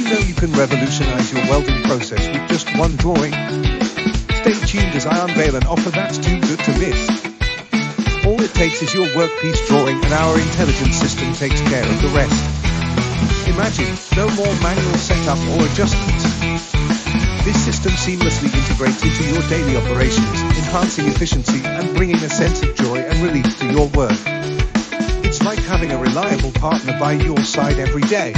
know you can revolutionize your welding process with just one drawing? Stay tuned as I unveil an offer that's too good to miss. All it takes is your workpiece drawing and our intelligent system takes care of the rest. Imagine, no more manual setup or adjustments. This system seamlessly integrates into your daily operations, enhancing efficiency and bringing a sense of joy and relief to your work. It's like having a reliable partner by your side every day.